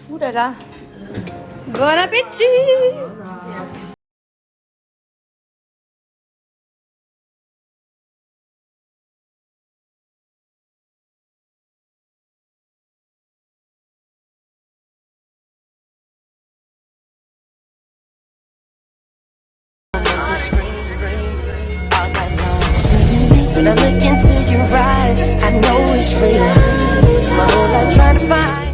Ouh là là. Bon appétit! When I look into your eyes, I know it's real. It's my whole life trying to find.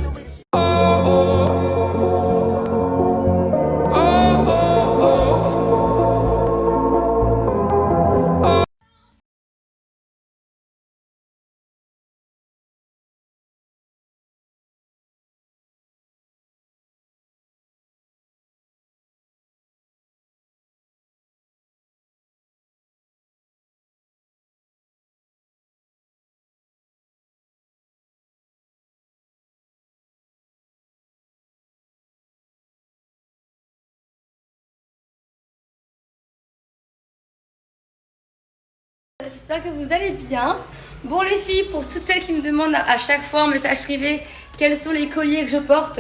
J'espère que vous allez bien. Bon les filles, pour toutes celles qui me demandent à chaque fois en message privé quels sont les colliers que je porte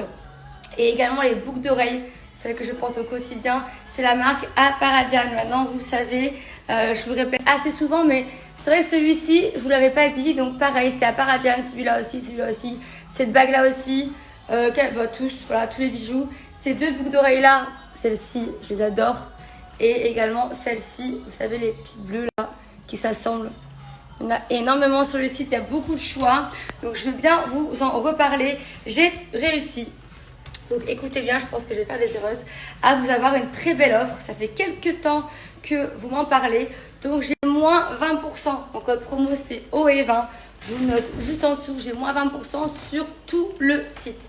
et également les boucles d'oreilles, celles que je porte au quotidien, c'est la marque Aparajan. Maintenant vous savez, je vous le répète assez souvent, mais c'est vrai que celui-ci, je vous l'avais pas dit, donc pareil, c'est Aparajan, celui-là aussi, cette bague-là aussi, tous, voilà, tous les bijoux. Ces deux boucles d'oreilles là, celles-ci, je les adore. Et également celle-ci, vous savez les petites bleues là, qui s'assemblent. Il y en a énormément sur le site, il y a beaucoup de choix. Donc je veux bien vous en reparler. J'ai réussi, donc écoutez bien, je pense que je vais faire des heureuses, à vous avoir une très belle offre. Ça fait quelques temps que vous m'en parlez. Donc j'ai moins 20%. Mon code promo c'est OE20. Je vous note juste en dessous, j'ai moins 20% sur tout le site.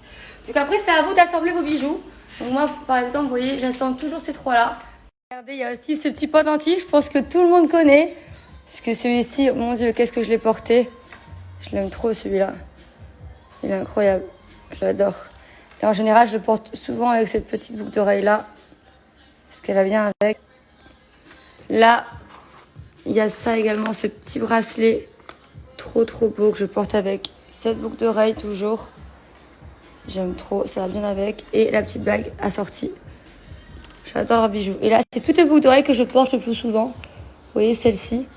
Donc après c'est à vous d'assembler vos bijoux. Donc moi par exemple, vous voyez, j'assemble toujours ces trois là. Regardez, il y a aussi ce petit pendentif, je pense que tout le monde connaît. Parce que celui-ci, oh mon Dieu, qu'est-ce que je l'ai porté. Je l'aime trop celui-là. Il est incroyable. Je l'adore. Et en général, je le porte souvent avec cette petite boucle d'oreille là. Parce qu'elle va bien avec. Là, il y a ça également, ce petit bracelet. Trop beau que je porte avec cette boucle d'oreille toujours. J'aime trop, ça va bien avec. Et la petite bague assortie. J'adore leurs bijoux. Et là, c'est toutes les boucles d'oreilles que je porte le plus souvent. Vous voyez, celle-ci.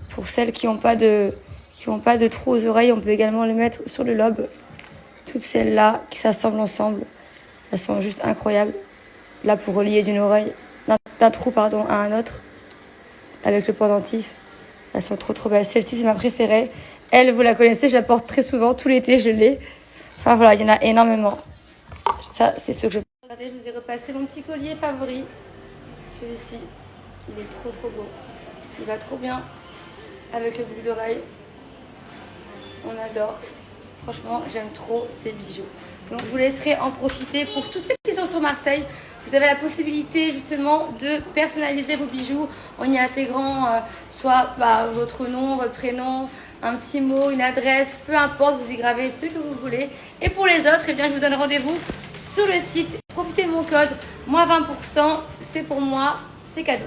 Pour celles qui n'ont pas de trous aux oreilles, on peut également les mettre sur le lobe. Toutes celles-là qui s'assemblent ensemble, elles sont juste incroyables. Là, pour relier d'un trou à un autre, avec le pendentif, elles sont trop belles. Celle-ci, c'est ma préférée. Elle, vous la connaissez, je la porte très souvent. Tout l'été, je l'ai. Enfin voilà, il y en a énormément. Ça, c'est ce que je... Regardez, je vous ai repassé mon petit collier favori. Celui-ci, il est trop beau. Il va trop bien avec le boucle d'oreille. On adore. Franchement, j'aime trop ces bijoux. Donc, je vous laisserai en profiter. Pour tous ceux qui sont sur Marseille, vous avez la possibilité justement de personnaliser vos bijoux en y intégrant soit votre nom, votre prénom, un petit mot, une adresse, peu importe, vous y gravez ce que vous voulez. Et pour les autres, eh bien, je vous donne rendez-vous sur le site. Profitez de mon code, moins 20%, c'est pour moi, c'est cadeau.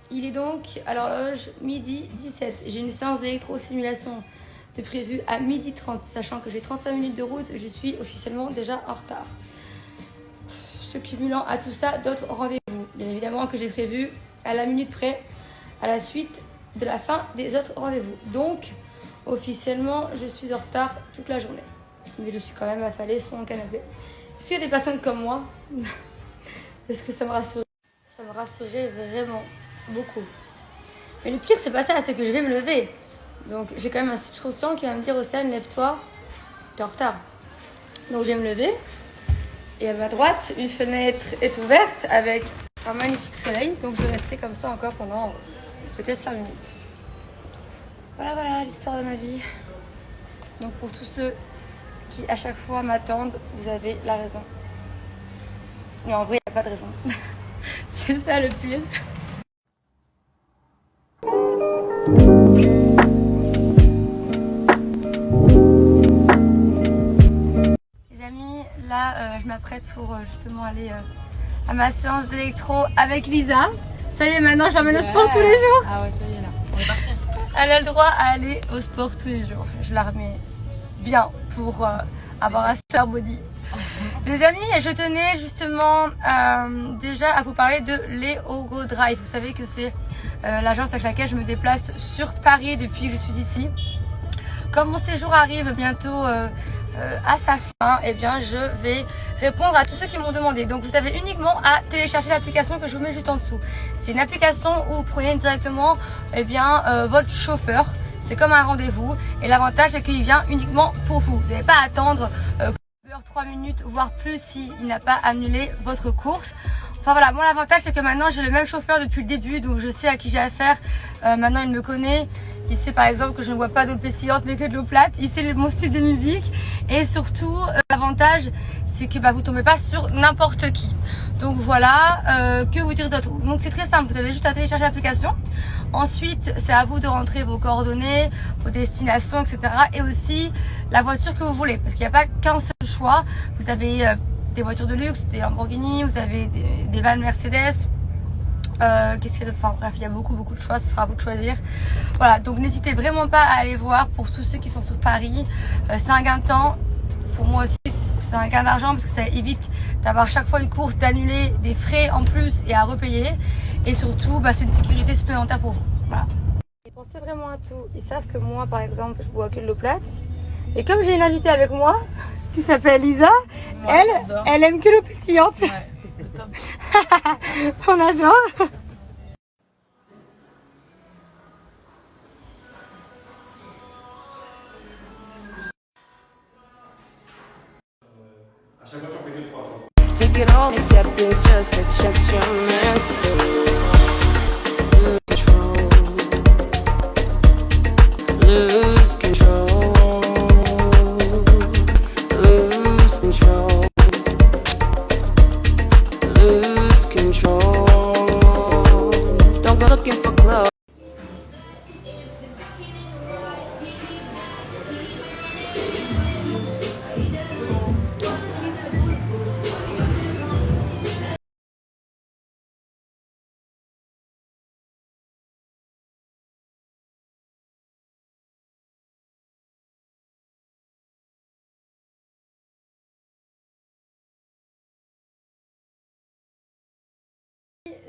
Il est donc à l'horloge midi 17. J'ai une séance d'électrosimulation de prévue à midi 30. Sachant que j'ai 35 minutes de route, je suis officiellement déjà en retard. Ce cumulant à tout ça, d'autres rendez-vous. Bien évidemment que j'ai prévu à la minute près, à la suite de la fin des autres rendez-vous. Donc, officiellement, je suis en retard toute la journée. Mais je suis quand même affalée sur mon canapé. Est-ce qu'il y a des personnes comme moi? Est-ce que ça me rassurerait? Ça me rassurerait vraiment beaucoup. Mais le pire, c'est pas ça, c'est que je vais me lever. Donc, j'ai quand même un subconscient qui va me dire, Océane, lève-toi, t'es en retard. Donc, je vais me lever. Et à ma droite, une fenêtre est ouverte avec un magnifique soleil. Donc, je vais rester comme ça encore pendant peut-être 5 minutes. Voilà l'histoire de ma vie. Donc, pour tous ceux qui, à chaque fois, m'attendent, vous avez la raison. Mais en vrai, il n'y a pas de raison. C'est ça le pire. prête pour justement aller à ma séance d'électro avec Lisa. Ça y est, maintenant j'emmène au sport tous les jours. Ah ouais, ça y est là, on est parti. Elle a le droit à aller au sport tous les jours. Je la remets bien pour avoir un super body. Les amis, je tenais justement déjà à vous parler de Léogo Drive. Vous savez que c'est l'agence avec laquelle je me déplace sur Paris depuis que je suis ici. Comme mon séjour arrive bientôt à sa fin, eh bien je vais répondre à tous ceux qui m'ont demandé. Donc vous avez uniquement à télécharger l'application que je vous mets juste en dessous. C'est une application où vous prenez directement votre chauffeur. C'est comme un rendez-vous et l'avantage c'est qu'il vient uniquement pour vous. Vous n'avez pas à attendre 3 minutes voire plus s'il n'a pas annulé votre course. Enfin voilà, moi l'avantage c'est que maintenant j'ai le même chauffeur depuis le début, donc je sais à qui j'ai affaire. Maintenant il me connaît. Il sait par exemple que je ne bois pas d'eau pétillante mais que de l'eau plate. Il sait mon style de musique. Et surtout, l'avantage, c'est que vous tombez pas sur n'importe qui. Donc voilà, que vous dire d'autre. Donc c'est très simple, vous avez juste à télécharger l'application. Ensuite, c'est à vous de rentrer vos coordonnées, vos destinations, etc. Et aussi la voiture que vous voulez. Parce qu'il n'y a pas qu'un seul choix. Vous avez des voitures de luxe, des Lamborghini, vous avez des vannes Mercedes. Qu'est-ce qu'il y a d'autre? Enfin bref, il y a beaucoup de choix, ce sera à vous de choisir. Voilà, donc n'hésitez vraiment pas à aller voir pour tous ceux qui sont sur Paris. C'est un gain de temps, pour moi aussi c'est un gain d'argent parce que ça évite d'avoir chaque fois une course, d'annuler des frais en plus et à repayer. Et surtout, c'est une sécurité supplémentaire pour vous. Voilà. Ils pensaient vraiment à tout. Ils savent que moi par exemple, je bois que de l'eau plate. Et comme j'ai une invitée avec moi qui s'appelle Lisa, elle aime que l'eau pétillante. Ouais. On adore. Take it all, except it's just your master. Lose control. Lose control. Lose control. Don't go looking for clothes.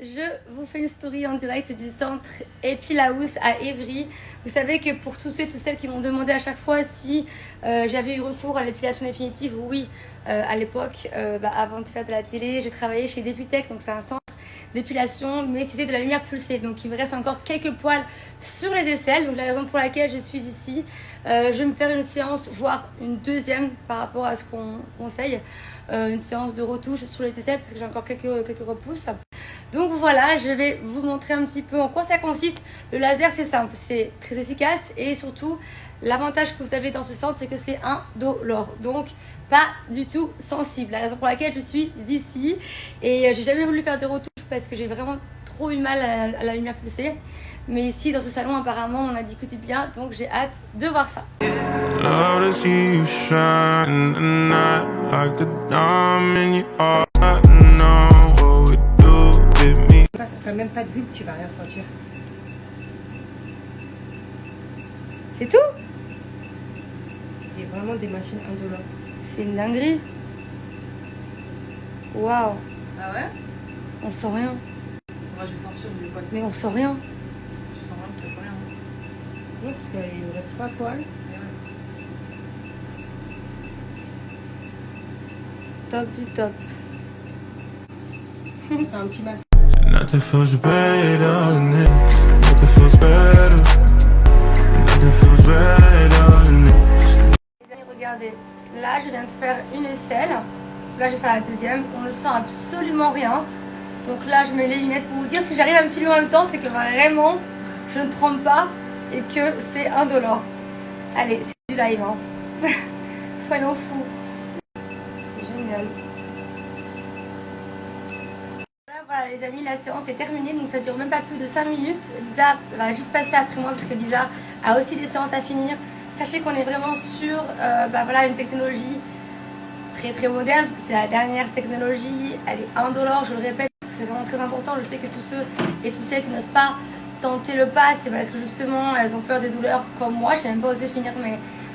Je vous fais une story en direct du centre Epilaous à Évry. Vous savez que pour tous ceux et toutes celles qui m'ont demandé à chaque fois si j'avais eu recours à l'épilation définitive, oui, à l'époque, avant de faire de la télé, j'ai travaillé chez Deputech, donc c'est un centre d'épilation, mais c'était de la lumière pulsée. Donc il me reste encore quelques poils sur les aisselles, donc la raison pour laquelle je suis ici. Je vais me faire une séance, voire une deuxième par rapport à ce qu'on conseille. Une séance de retouche sur les aisselles parce que j'ai encore quelques repousses. Donc voilà, je vais vous montrer un petit peu en quoi ça consiste. Le laser c'est simple, c'est très efficace et surtout l'avantage que vous avez dans ce centre c'est que c'est indolore. Donc pas du tout sensible. La raison pour laquelle je suis ici et j'ai jamais voulu faire de retouche parce que j'ai vraiment trop eu mal à la lumière pulsée. Mais ici dans ce salon apparemment on a dit que tout bien, donc j'ai hâte de voir ça. Love to see you shine in the night like a diamond. You are know what we do with me. T'as même pas de bulle, tu vas rien sentir. C'est tout? C'était vraiment des machines indolores. C'est une dinguerie. Waouh. Ah ouais? On sent rien. Moi je vais sentir des poils. Mais on sent rien. Tu sens rien, c'est rien. Non, parce qu'il me reste 3 poils. Top du top. Fais un petit masque. Nothing feels better than this. Nothing feels better. Nothing feels better than this. Les amis, regardez. Là, je viens de faire une aisselle. Là, je vais faire la deuxième. On ne sent absolument rien. Donc là, je mets les lunettes pour vous dire si j'arrive à me filmer en même temps, c'est que vraiment, je ne trempe pas et que c'est indolore. Allez, c'est du live, hein. Soyons fous. C'est génial. Voilà les amis, la séance est terminée, donc ça dure même pas plus de 5 minutes. Lisa va juste passer après moi parce que Lisa a aussi des séances à finir. Sachez qu'on est vraiment sur une technologie très très moderne, parce que c'est la dernière technologie, elle est indolore, je le répète, parce que c'est vraiment très important. Je sais que tous ceux et toutes celles qui n'osent pas tenter le pas, c'est parce que justement elles ont peur des douleurs comme moi. Je n'ai même pas osé finir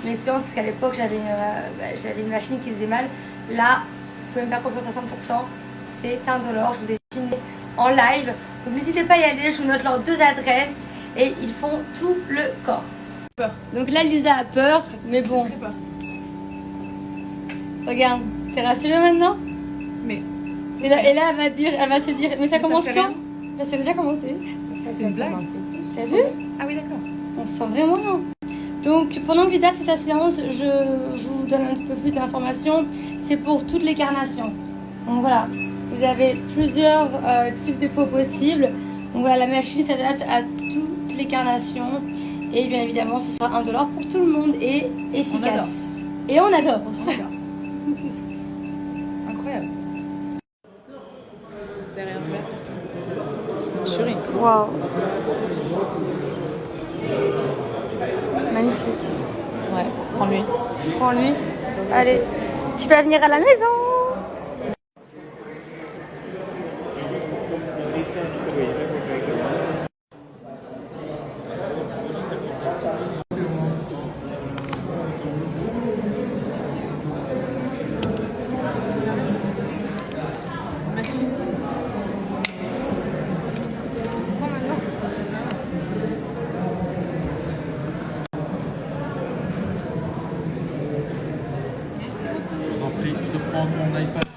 mes séances parce qu'à l'époque j'avais une machine qui faisait mal. Là, vous pouvez me faire confiance à 100%, c'est indolore. Je vous ai filmé en live, donc n'hésitez pas à y aller. Je vous note leurs 2 adresses et ils font tout le corps. Donc là, Lisa a peur, mais bon. Regarde, t'es rassurée maintenant? Mais. Et là, elle va se dire, mais ça commence fait quand? rien. Bah, c'est déjà commencé. C'est une blague. T'as vu? Ah oui, d'accord. On se sent vraiment bien. Donc pendant que Lisa fait sa séance, je vous donne un petit peu plus d'informations. C'est pour toutes les carnations. Donc voilà, vous avez plusieurs types de peau possibles. Donc voilà, la machine s'adapte à toutes les carnations. Et bien évidemment, ce sera indolore pour tout le monde et efficace. On adore. Et on adore. Incroyable. C'est rien faire pour ça. C'est une tuerie. Waouh. Magnifique. Ouais, prends-lui. Je prends lui. Allez, tu vas venir à la maison. Merci. Prends maintenant. Je t'en prie, je te prends mon iPad.